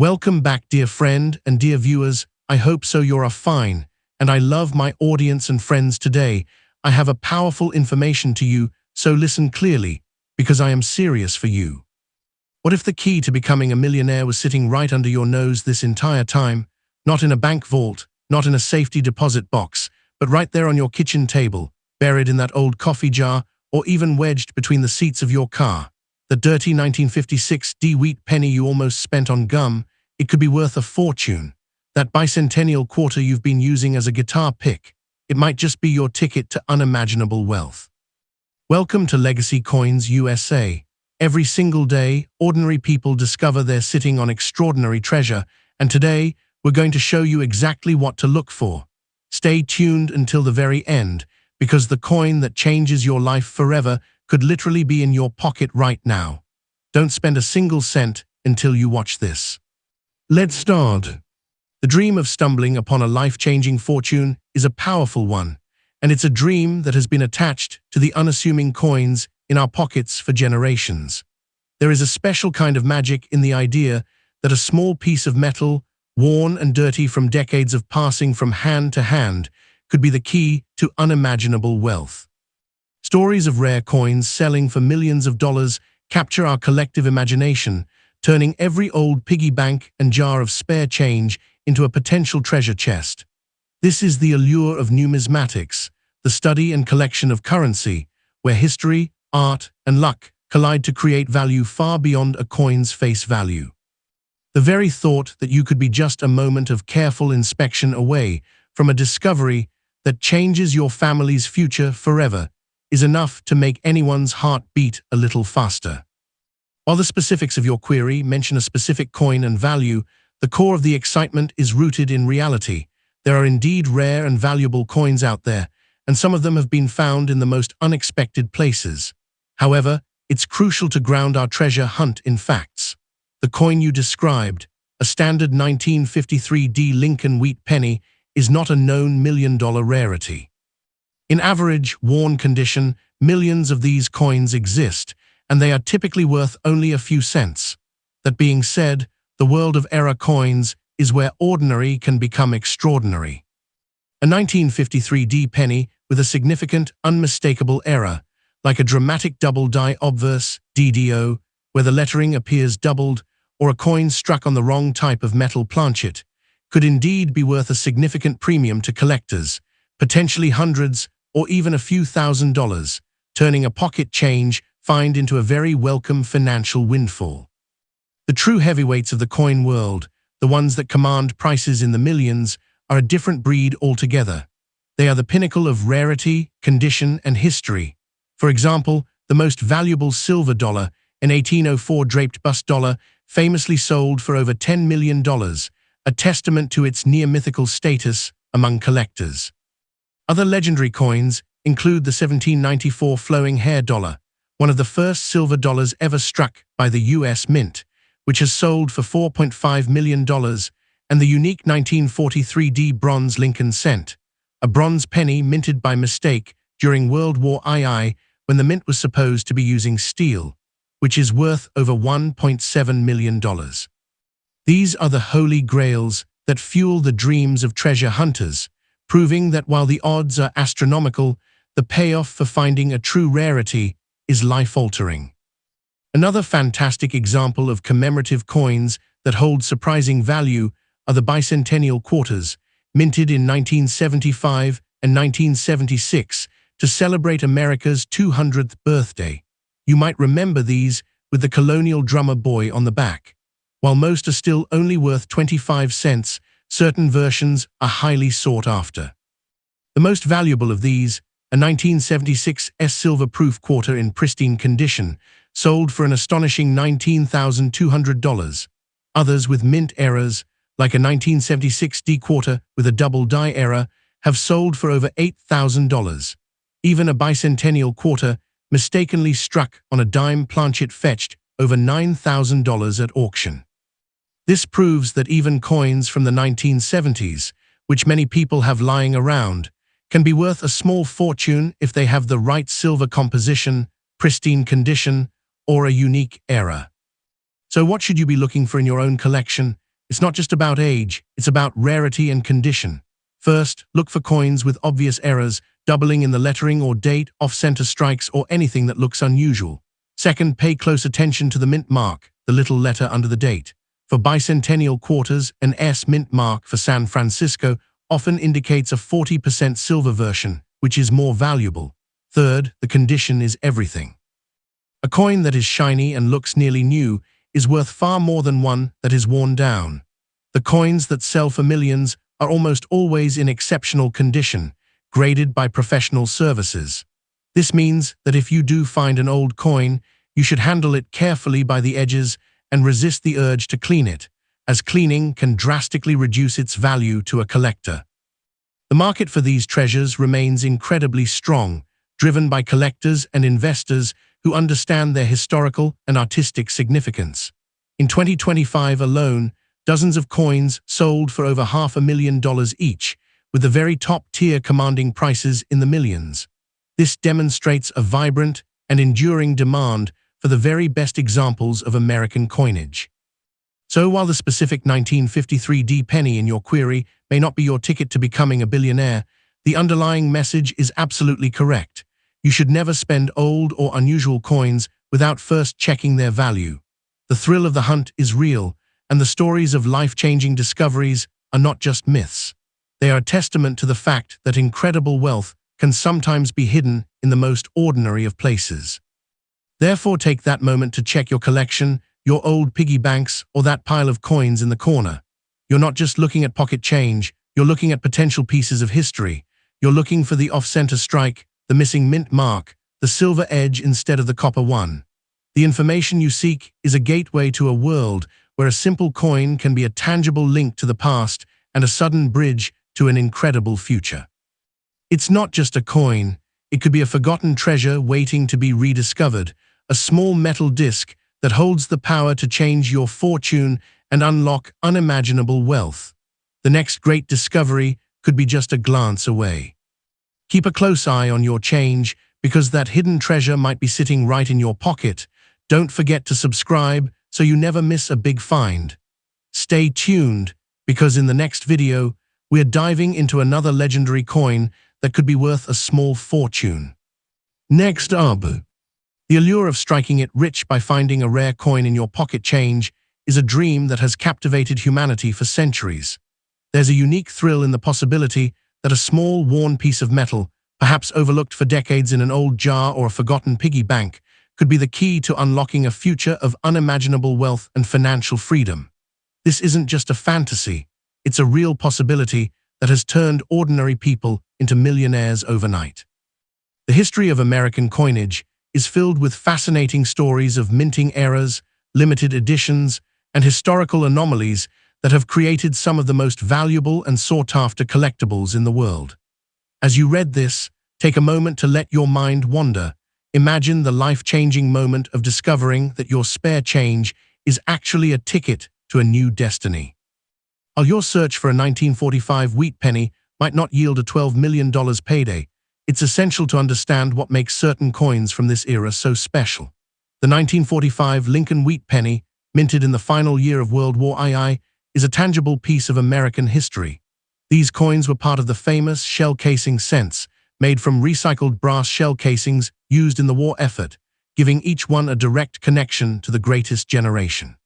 Welcome back, dear friend and dear viewers. I hope so you are fine, and I love my audience and friends today. I have a powerful information to you, so listen clearly, because I am serious for you. What if the key to becoming a millionaire was sitting right under your nose this entire time? Not in a bank vault, not in a safety deposit box, but right there on your kitchen table, buried in that old coffee jar, or even wedged between the seats of your car. The dirty 1956 wheat penny you almost spent on gum, it could be worth a fortune. That bicentennial quarter you've been using as a guitar pick, it might just be your ticket to unimaginable wealth. Welcome to Legacy Coins USA. Every single day, ordinary people discover they're sitting on extraordinary treasure, and today, we're going to show you exactly what to look for. Stay tuned until the very end, because the coin that changes your life forever could literally be in your pocket right now. Don't spend a single cent until you watch this. Let's start. The dream of stumbling upon a life-changing fortune is a powerful one, and it's a dream that has been attached to the unassuming coins in our pockets for generations. There is a special kind of magic in the idea that a small piece of metal, worn and dirty from decades of passing from hand to hand, could be the key to unimaginable wealth. Stories of rare coins selling for millions of dollars capture our collective imagination, turning every old piggy bank and jar of spare change into a potential treasure chest. This is the allure of numismatics, the study and collection of currency, where history, art, and luck collide to create value far beyond a coin's face value. The very thought that you could be just a moment of careful inspection away from a discovery that changes your family's future forever is enough to make anyone's heart beat a little faster. While the specifics of your query mention a specific coin and value, the core of the excitement is rooted in reality. There are indeed rare and valuable coins out there, and some of them have been found in the most unexpected places. However, it's crucial to ground our treasure hunt in facts. The coin you described, a standard 1953 Lincoln wheat penny, is not a known million-dollar rarity. In average, worn condition, millions of these coins exist, and they are typically worth only a few cents. That being said, the world of era coins is where ordinary can become extraordinary. A 1953 penny with a significant, unmistakable error, like a dramatic double-die obverse, DDO, where the lettering appears doubled, or a coin struck on the wrong type of metal planchet, could indeed be worth a significant premium to collectors, potentially hundreds or even a few $1,000s, turning a pocket change find into a very welcome financial windfall. The true heavyweights of the coin world, the ones that command prices in the millions, are a different breed altogether. They are the pinnacle of rarity, condition, and history. For example, the most valuable silver dollar, an 1804 draped bust dollar, famously sold for over $10 million, a testament to its near-mythical status among collectors. Other legendary coins include the 1794 flowing hair dollar, one of the first silver dollars ever struck by the U.S. Mint, which has sold for $4.5 million, and the unique 1943 bronze Lincoln cent, a bronze penny minted by mistake during World War II when the mint was supposed to be using steel, which is worth over $1.7 million. These are the holy grails that fuel the dreams of treasure hunters, proving that while the odds are astronomical, the payoff for finding a true rarity is life-altering. Another fantastic example of commemorative coins that hold surprising value are the bicentennial quarters, minted in 1975 and 1976 to celebrate America's 200th birthday. You might remember these with the colonial drummer boy on the back. While most are still only worth 25 cents, certain versions are highly sought after. The most valuable of these, a 1976 silver-proof quarter in pristine condition, sold for an astonishing $19,200. Others with mint errors, like a 1976 quarter with a double die error, have sold for over $8,000. Even a bicentennial quarter, mistakenly struck on a dime planchet, fetched over $9,000 at auction. This proves that even coins from the 1970s, which many people have lying around, can be worth a small fortune if they have the right silver composition, pristine condition, or a unique era. So what should you be looking for in your own collection? It's not just about age, it's about rarity and condition. First, look for coins with obvious errors, doubling in the lettering or date, off-center strikes, or anything that looks unusual. Second, pay close attention to the mint mark, the little letter under the date. For bicentennial quarters, an S mint mark for San Francisco often indicates a 40% silver version, which is more valuable. Third, the condition is everything. A coin that is shiny and looks nearly new is worth far more than one that is worn down. The coins that sell for millions are almost always in exceptional condition, graded by professional services. This means that if you do find an old coin, you should handle it carefully by the edges and resist the urge to clean it, as cleaning can drastically reduce its value to a collector. The market for these treasures remains incredibly strong, driven by collectors and investors who understand their historical and artistic significance. In 2025 alone, dozens of coins sold for over $500,000 each, with the very top tier commanding prices in the millions. This demonstrates a vibrant and enduring demand for the very best examples of American coinage. So while the specific 1953 penny in your query may not be your ticket to becoming a billionaire, the underlying message is absolutely correct. You should never spend old or unusual coins without first checking their value. The thrill of the hunt is real, and the stories of life-changing discoveries are not just myths. They are a testament to the fact that incredible wealth can sometimes be hidden in the most ordinary of places. Therefore, take that moment to check your collection, your old piggy banks, or that pile of coins in the corner. You're not just looking at pocket change, you're looking at potential pieces of history. You're looking for the off-center strike, the missing mint mark, the silver edge instead of the copper one. The information you seek is a gateway to a world where a simple coin can be a tangible link to the past and a sudden bridge to an incredible future. It's not just a coin, it could be a forgotten treasure waiting to be rediscovered, a small metal disc that holds the power to change your fortune and unlock unimaginable wealth. The next great discovery could be just a glance away. Keep a close eye on your change, because that hidden treasure might be sitting right in your pocket. Don't forget to subscribe so you never miss a big find. Stay tuned, because in the next video, we're diving into another legendary coin that could be worth a small fortune. Next up, the allure of striking it rich by finding a rare coin in your pocket change is a dream that has captivated humanity for centuries. There's a unique thrill in the possibility that a small, worn piece of metal, perhaps overlooked for decades in an old jar or a forgotten piggy bank, could be the key to unlocking a future of unimaginable wealth and financial freedom. This isn't just a fantasy, it's a real possibility that has turned ordinary people into millionaires overnight. The history of American coinage is filled with fascinating stories of minting errors, limited editions, and historical anomalies that have created some of the most valuable and sought-after collectibles in the world. As you read this, take a moment to let your mind wander. Imagine the life-changing moment of discovering that your spare change is actually a ticket to a new destiny. While your search for a 1945 wheat penny might not yield a $12 million payday, it's essential to understand what makes certain coins from this era so special. The 1945 Lincoln wheat penny, minted in the final year of World War II, is a tangible piece of American history. These coins were part of the famous shell casing cents, made from recycled brass shell casings used in the war effort, giving each one a direct connection to the greatest generation.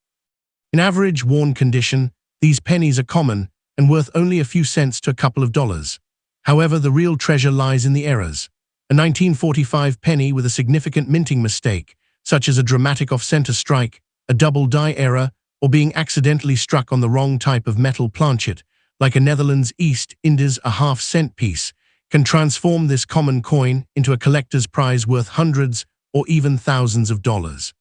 In average worn condition, these pennies are common and worth only a few cents to a couple of dollars. However, the real treasure lies in the errors. A 1945 penny with a significant minting mistake, such as a dramatic off-center strike, a double die error, or being accidentally struck on the wrong type of metal planchet, like a Netherlands East Indies a half-cent piece, can transform this common coin into a collector's prize worth hundreds or even thousands of dollars.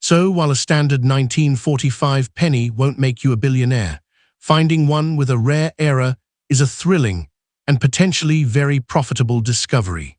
So, while a standard 1945 penny won't make you a billionaire, finding one with a rare error is a thrilling and potentially very profitable discovery.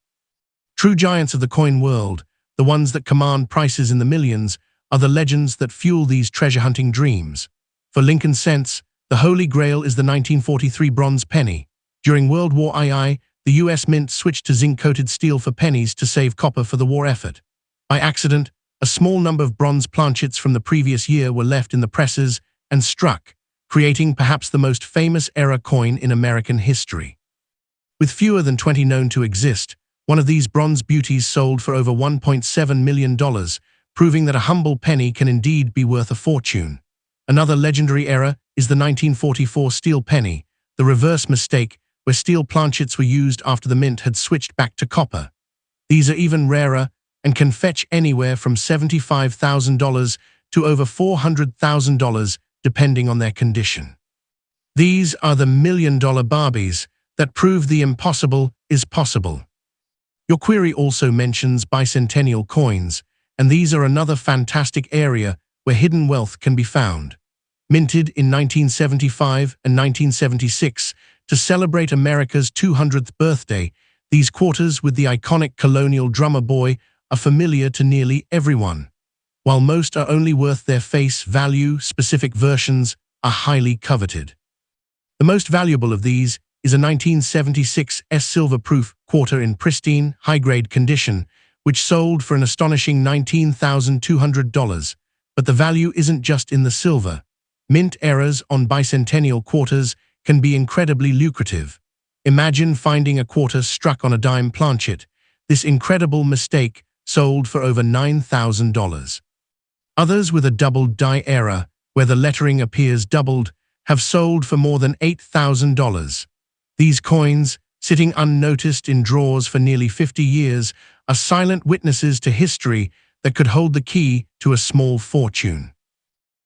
True giants of the coin world, the ones that command prices in the millions, are the legends that fuel these treasure-hunting dreams. For Lincoln cents, the holy grail is the 1943 bronze penny. During World War II, the U.S. Mint switched to zinc-coated steel for pennies to save copper for the war effort. By accident, a small number of bronze planchets from the previous year were left in the presses and struck, creating perhaps the most famous era coin in American history. With fewer than 20 known to exist, one of these bronze beauties sold for over $1.7 million, proving that a humble penny can indeed be worth a fortune. Another legendary era is the 1944 steel penny, the reverse mistake, where steel planchets were used after the mint had switched back to copper. These are even rarer and can fetch anywhere from $75,000 to over $400,000, depending on their condition. These are the million-dollar Barbies that prove the impossible is possible. Your query also mentions bicentennial coins, and these are another fantastic area where hidden wealth can be found. Minted in 1975 and 1976 to celebrate America's 200th birthday, these quarters with the iconic colonial drummer boy are familiar to nearly everyone. While most are only worth their face value, specific versions are highly coveted. The most valuable of these is a 1976 silver-proof quarter in pristine, high-grade condition, which sold for an astonishing $19,200. But the value isn't just in the silver. Mint errors on bicentennial quarters can be incredibly lucrative. Imagine finding a quarter struck on a dime planchet. This incredible mistake sold for over $9,000. Others with a doubled die error, where the lettering appears doubled, have sold for more than $8,000. These coins, sitting unnoticed in drawers for nearly 50 years, are silent witnesses to history that could hold the key to a small fortune.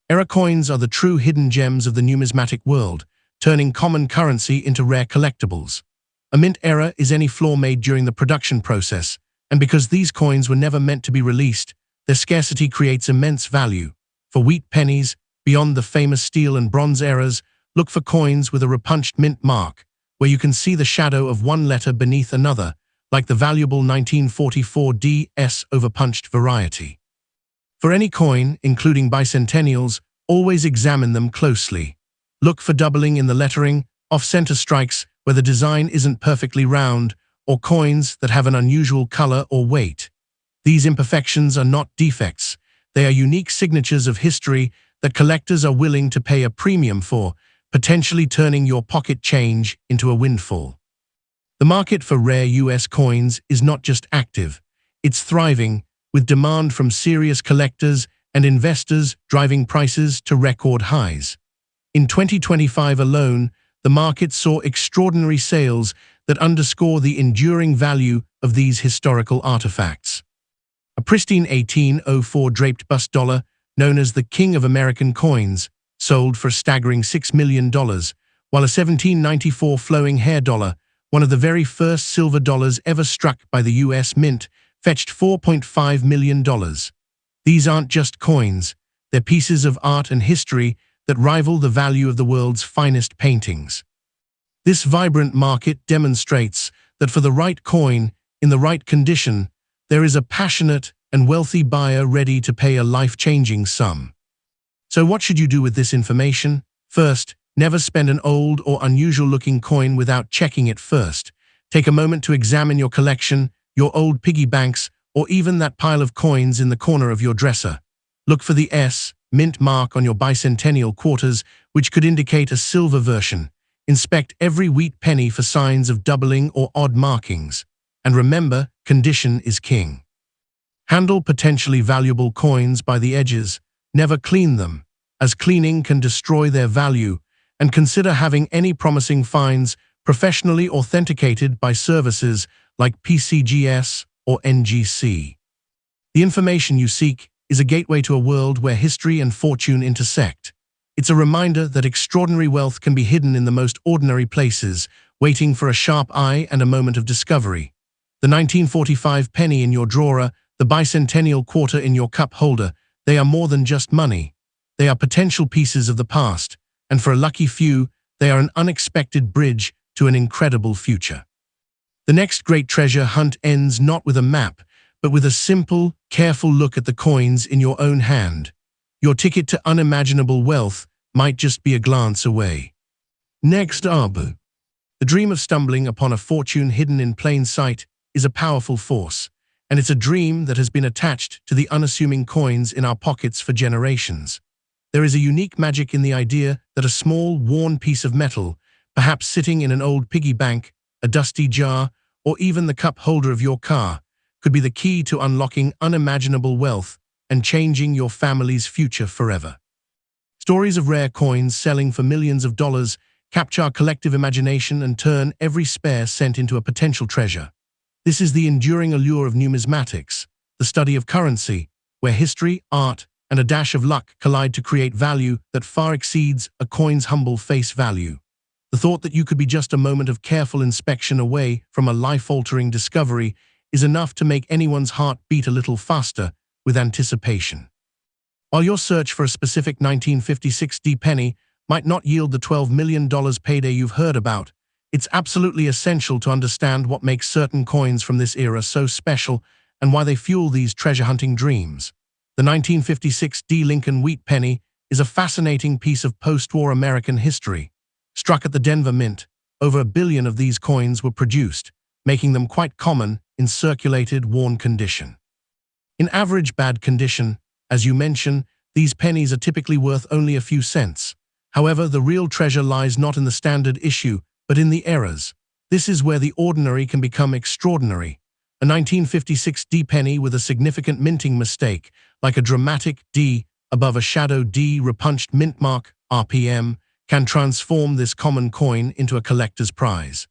Era coins are the true hidden gems of the numismatic world, turning common currency into rare collectibles. A mint error is any flaw made during the production process, and because these coins were never meant to be released, their scarcity creates immense value. For wheat pennies, beyond the famous steel and bronze eras, look for coins with a repunched mint mark, where you can see the shadow of one letter beneath another, like the valuable 1944 DS overpunched variety. For any coin, including bicentennials, always examine them closely. Look for doubling in the lettering, off-center strikes where the design isn't perfectly round, or coins that have an unusual color or weight. These imperfections are not defects. They are unique signatures of history that collectors are willing to pay a premium for, potentially turning your pocket change into a windfall. The market for rare US coins is not just active, it's thriving, with demand from serious collectors and investors driving prices to record highs. In 2025 alone, the market saw extraordinary sales that underscore the enduring value of these historical artifacts. A pristine 1804 draped bust dollar, known as the King of American Coins, sold for a staggering $6 million, while a 1794 flowing hair dollar, one of the very first silver dollars ever struck by the US Mint, fetched $4.5 million. These aren't just coins, they're pieces of art and history that rival the value of the world's finest paintings. This vibrant market demonstrates that for the right coin, in the right condition, there is a passionate and wealthy buyer ready to pay a life-changing sum. So what should you do with this information? First, never spend an old or unusual-looking coin without checking it first. Take a moment to examine your collection, your old piggy banks, or even that pile of coins in the corner of your dresser. Look for the mint mark on your bicentennial quarters, which could indicate a silver version. Inspect every wheat penny for signs of doubling or odd markings. And remember, condition is king. Handle potentially valuable coins by the edges. Never clean them, as cleaning can destroy their value, and consider having any promising finds professionally authenticated by services like PCGS or NGC. The information you seek is a gateway to a world where history and fortune intersect. It's a reminder that extraordinary wealth can be hidden in the most ordinary places, waiting for a sharp eye and a moment of discovery. The 1945 penny in your drawer, the bicentennial quarter in your cup holder, they are more than just money. They are potential pieces of the past, and for a lucky few, they are an unexpected bridge to an incredible future. The next great treasure hunt ends not with a map, but with a simple, careful look at the coins in your own hand. Your ticket to unimaginable wealth might just be a glance away. Next up, the dream of stumbling upon a fortune hidden in plain sight is a powerful force, and it's a dream that has been attached to the unassuming coins in our pockets for generations. There is a unique magic in the idea that a small, worn piece of metal, perhaps sitting in an old piggy bank, a dusty jar, or even the cup holder of your car, could be the key to unlocking unimaginable wealth and changing your family's future forever. Stories of rare coins selling for millions of dollars capture our collective imagination and turn every spare cent into a potential treasure. This is the enduring allure of numismatics, the study of currency, where history, art, and a dash of luck collide to create value that far exceeds a coin's humble face value. The thought that you could be just a moment of careful inspection away from a life-altering discovery is enough to make anyone's heart beat a little faster with anticipation. While your search for a specific 1956 penny might not yield the $12 million payday you've heard about, it's absolutely essential to understand what makes certain coins from this era so special and why they fuel these treasure-hunting dreams. The 1956 Lincoln wheat penny is a fascinating piece of post-war American history. Struck at the Denver Mint, over 1 billion of these coins were produced, making them quite common in circulated, worn condition. In average bad condition, as you mention, these pennies are typically worth only a few cents. However, the real treasure lies not in the standard issue, but in the errors. This is where the ordinary can become extraordinary. A 1956 penny with a significant minting mistake, like a dramatic D above a shadow D repunched mint mark, RPM, can transform this common coin into a collector's prize.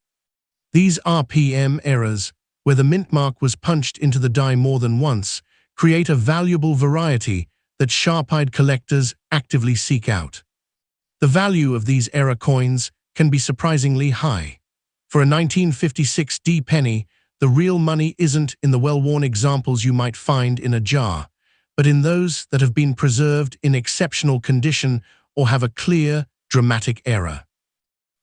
These RPM errors, where the mint mark was punched into the die more than once, create a valuable variety that sharp-eyed collectors actively seek out. The value of these error coins can be surprisingly high. For a 1956 penny, the real money isn't in the well-worn examples you might find in a jar, but in those that have been preserved in exceptional condition or have a clear, dramatic error.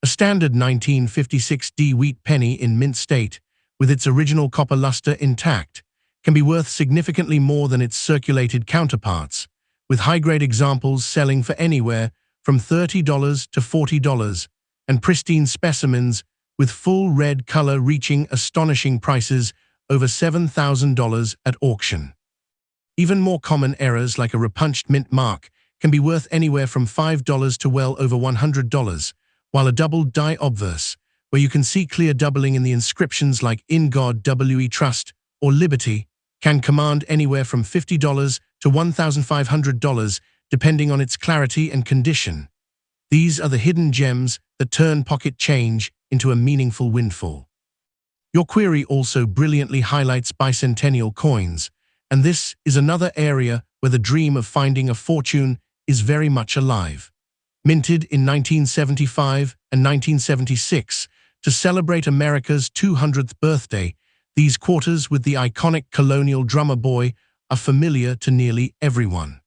A standard 1956 wheat penny in mint state, with its original copper luster intact, can be worth significantly more than its circulated counterparts, with high-grade examples selling for anywhere from $30 to $40, and pristine specimens with full red color reaching astonishing prices over $7,000 at auction. Even more common errors like a repunched mint mark can be worth anywhere from $5 to well over $100, while a doubled die obverse, where you can see clear doubling in the inscriptions like "In God We Trust" or "Liberty," can command anywhere from $50 to $1,500, depending on its clarity and condition. These are the hidden gems that turn pocket change into a meaningful windfall. Your query also brilliantly highlights bicentennial coins, and this is another area where the dream of finding a fortune is very much alive. Minted in 1975 and 1976 to celebrate America's 200th birthday, these quarters with the iconic colonial drummer boy are familiar to nearly everyone.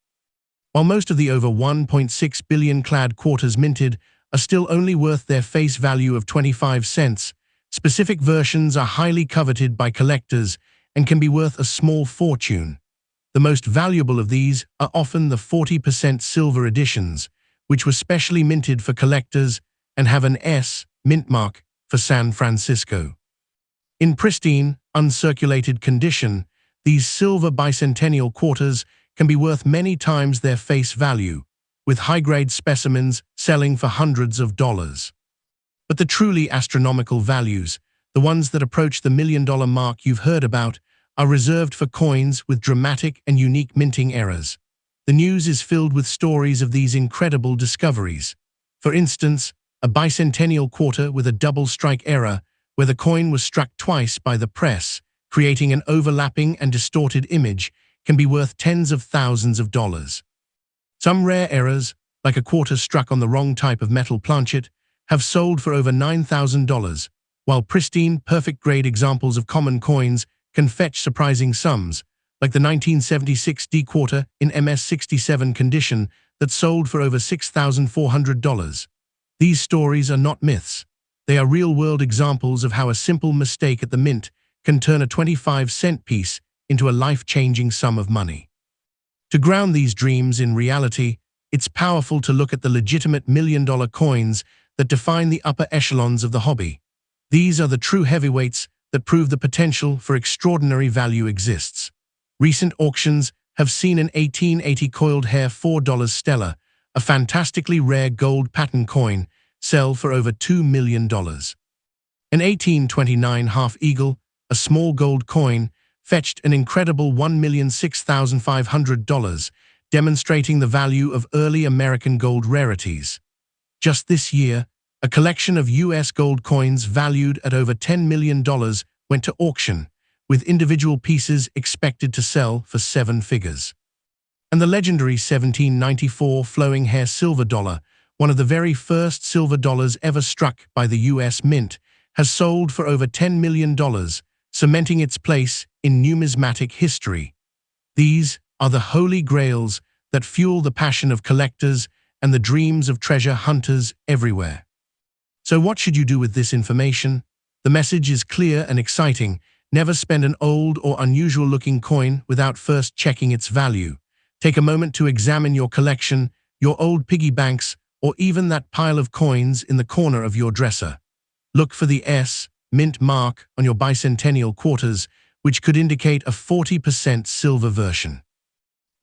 While most of the over 1.6 billion clad quarters minted are still only worth their face value of 25 cents, specific versions are highly coveted by collectors and can be worth a small fortune. The most valuable of these are often the 40% silver editions, which were specially minted for collectors and have an S mint mark for San Francisco. In pristine, uncirculated condition, these silver bicentennial quarters can be worth many times their face value, with high-grade specimens selling for hundreds of dollars. But the truly astronomical values, the ones that approach the $1 million mark you've heard about, are reserved for coins with dramatic and unique minting errors. The news is filled with stories of these incredible discoveries. For instance, a bicentennial quarter with a double strike error, where the coin was struck twice by the press, creating an overlapping and distorted image, can be worth tens of thousands of dollars. Some rare errors, like a quarter struck on the wrong type of metal planchet, have sold for over $9,000, while pristine, perfect-grade examples of common coins can fetch surprising sums, like the 1976 quarter in MS-67 condition that sold for over $6,400. These stories are not myths. They are real-world examples of how a simple mistake at the mint can turn a 25-cent piece into a life-changing sum of money. To ground these dreams in reality, it's powerful to look at the legitimate million-dollar coins that define the upper echelons of the hobby. These are the true heavyweights that prove the potential for extraordinary value exists. Recent auctions have seen an 1880 coiled hair $4 Stellar, a fantastically rare gold pattern coin, sell for over $2 million. An 1829 half eagle, a small gold coin, fetched an incredible $1,006,500, demonstrating the value of early American gold rarities. Just this year, a collection of U.S. gold coins valued at over $10 million went to auction, with individual pieces expected to sell for seven figures. And the legendary 1794 flowing hair silver dollar, one of the very first silver dollars ever struck by the U.S. Mint, has sold for over $10 million, cementing its place in numismatic history. These are the holy grails that fuel the passion of collectors and the dreams of treasure hunters everywhere. So what should you do with this information? The message is clear and exciting. Never spend an old or unusual-looking coin without first checking its value. Take a moment to examine your collection, your old piggy banks, or even that pile of coins in the corner of your dresser. Look for the S Mint mark on your bicentennial quarters, which could indicate a 40% silver version.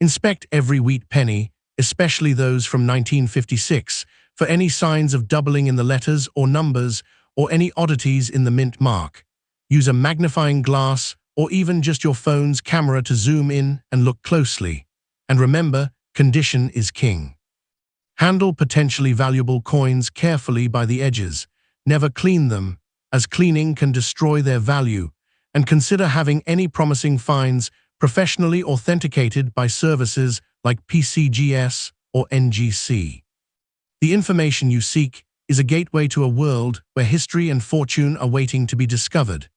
Inspect every wheat penny, especially those from 1956, for any signs of doubling in the letters or numbers or any oddities in the mint mark. Use a magnifying glass or even just your phone's camera to zoom in and look closely. And remember, condition is king. Handle potentially valuable coins carefully by the edges. Never clean them, as cleaning can destroy their value, and consider having any promising finds professionally authenticated by services like PCGS or NGC. The information you seek is a gateway to a world where history and fortune are waiting to be discovered.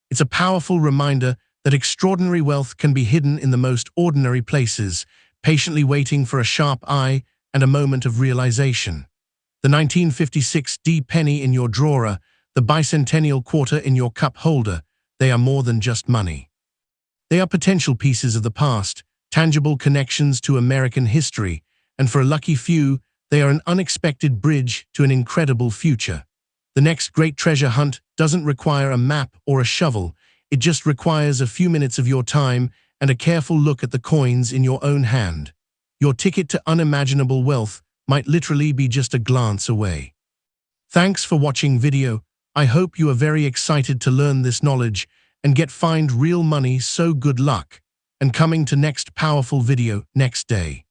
It's a powerful reminder that extraordinary wealth can be hidden in the most ordinary places, patiently waiting for a sharp eye and a moment of realization. The 1956 D penny in your drawer, the bicentennial quarter in your cup holder, they are more than just money. They are potential pieces of the past, tangible connections to American history, and for a lucky few, they are an unexpected bridge to an incredible future. The next great treasure hunt doesn't require a map or a shovel, it just requires a few minutes of your time and a careful look at the coins in your own hand. Your ticket to unimaginable wealth might literally be just a glance away. Thanks for watching video. I hope you are very excited to learn this knowledge and find real money, so good luck, and coming to next powerful video next day.